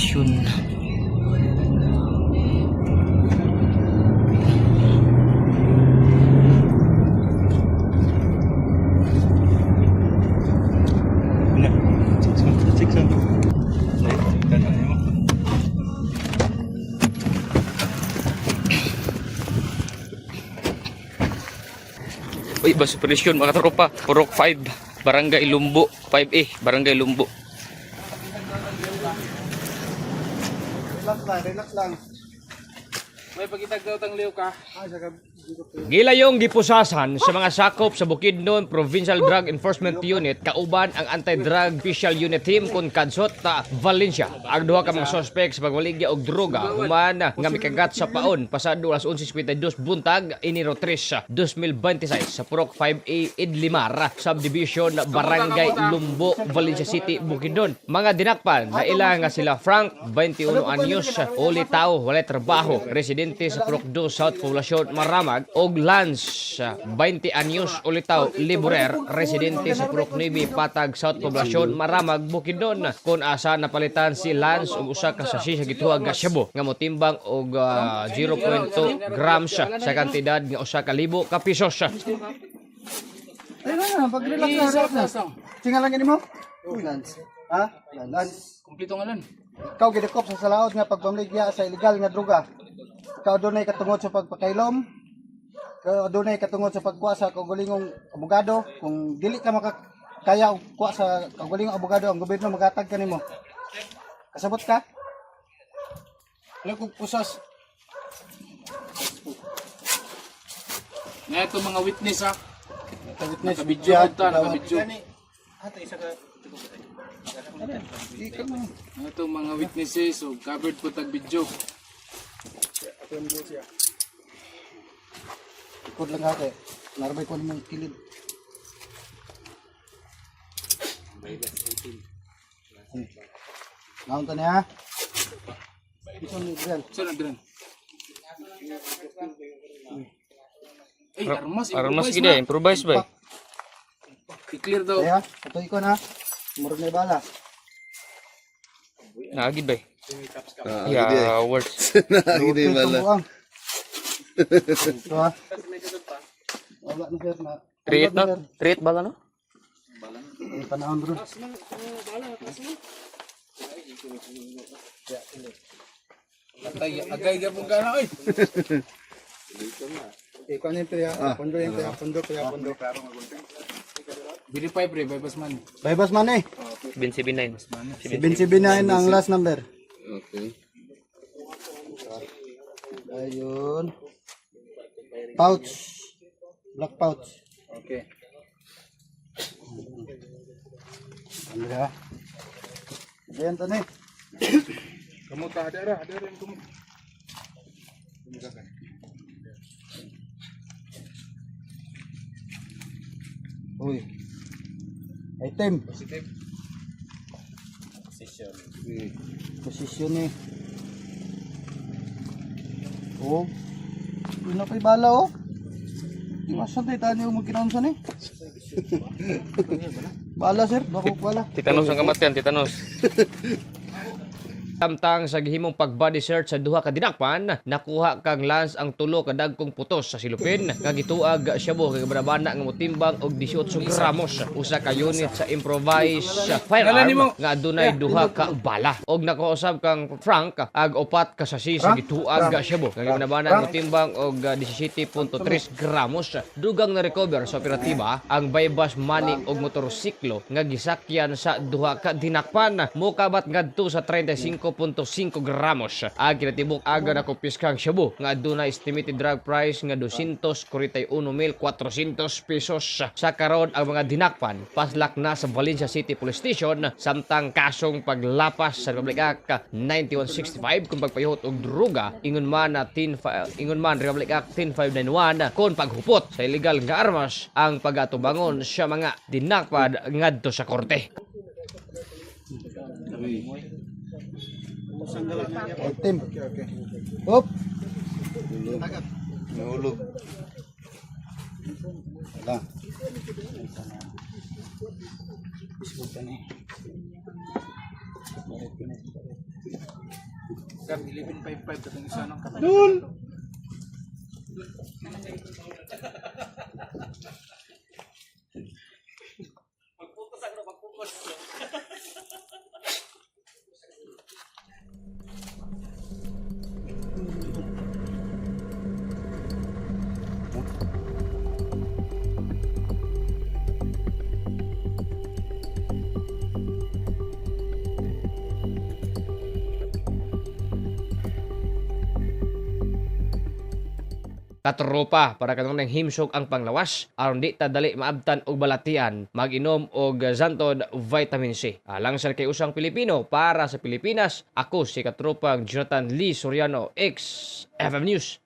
operasyon. Uy, bas operasyon mga tropa. Purok 5, Barangay Lumbo. 5A, Barangay Lumbo. Relax lang. May pagitag daw tang liw ka. Gilayong gipusasan sa mga sakop sa Bukidnon Provincial Drug Enforcement Unit kauban ang Anti-Drug Special Unit Team kon kadsot ta Valencia. Ang duha ka mga suspect sa pagwaligya og droga human nga mikagat sa paon pasado alas 11:52 buntag Enero 3, 2026 sa Purok 5A Idlimar, Subdivision Barangay Lumbo, Valencia City, Bukidnon. Mga dinakpan na ilang nga sila Frank, 21 anyos, uli tao, walay trabaho, residente sa Purok 2 South Poblacion Maramag, og Lance, 20 anyos, ulitaw, laborer, residente sa Purok 9 Patag South Poblacion Maramag, Bukidnon. Kung asa napalitan si Lance og usa ka sasi sa gituhag nga shabu nga motimbang og 0.2 grams sa kantidad nga usa ka libo ka pisos. Ayun na, pag-relax na. Singalangin mo? Lance. Ha? Lance. Kumpleto nga lan. Ikaw gidakop sa salaod nga pagpamligya sa illegal nga droga. Ikaw adunay katungod sa pagpakailom. Ikaw adunay katungod sa pagkuha sa kagulingong abogado. Kung dili ka makakaya og kuha sa kagulingong abogado, ang gobyerno magatag kanimo. Kasabot ka? Wala kong pusas. Nga ito mga witness ha. Witness, Nakabidyo ta, nakabidyo. Ito mga witnesses o covered po tag video. Ikot lang ate. Narabay ko mong kilid. Naunta niya. Ito ni Brian. Saan ang diran? Ay, armas. Armas gid, improvise ba? I-clear daw. Kaya, ito ikaw na. Murag na bala. Naagid ba? Yeah, words. Nagidi bala. Ito ha. Wala na sir na. Treat no? Treat bala no? Ang panahon bro. Agay ka pong gana, oy. Ikaw na yung priya. Pondo yung priya. Pondo. Verify pre, bypass man. Baybas man eh. 779. 779 ang last number. Okay. Ayun. Pouch. Black pouch. Okay. Ano ka? Ayan to na eh. Kamu ta ada yang kamu. Uy. Item. Positive. Posisyon eh. Oh. Yun na pa'y bala oh. Di masan tayo tayo yung magkinaunsan eh. Bala sir, bakok bala. Titanos ang kamatian, titanos. Samtang sa gihimong pag-body search sa duha ka dinakpan, nakuha kang Lance ang tulo ka dagkong putos sa silupin, kagituag shabu kay bana nga motimbang og 18 gramos, usa ka unit sa improvised firearm nga adunay duha ka bala. Og nakuusab kang Frank ag upat ka sasi sa gituag shabu kay bana motimbang og 17.3 gramos. Dugang na recover sa operatiba ang baybas money og motorsiklo nga gisakyan sa duha ka dinakpan. Mokabat ngadto sa 35.5 gramos. Ang kinatibok aga na kupiskang shabu nga aduna estimated drug price nga 241,400 pesos. Sa karon ang mga dinakpan paslak na sa Valencia City Police Station samtang kasong paglapas sa Republic Act 9165 kung pagpayuhot og droga ingon man Republic Act 10591 kung paghupot sa illegal nga armas ang pagatubangon sa mga dinakpan ngadto sa korte. Item. Hop. Nahulog. Wala. Biskutan eh. Sir, 1155 katong isa ng kapatid. Dun! Katropa para kanunay himsog ang panglawas aron di ta dali maabtan og balatian, mag-inom og Zantod vitamin C. Alang sa kay usang Pilipino para sa Pilipinas, ako si katropang Jonathan Lee Soriano, ex FM News.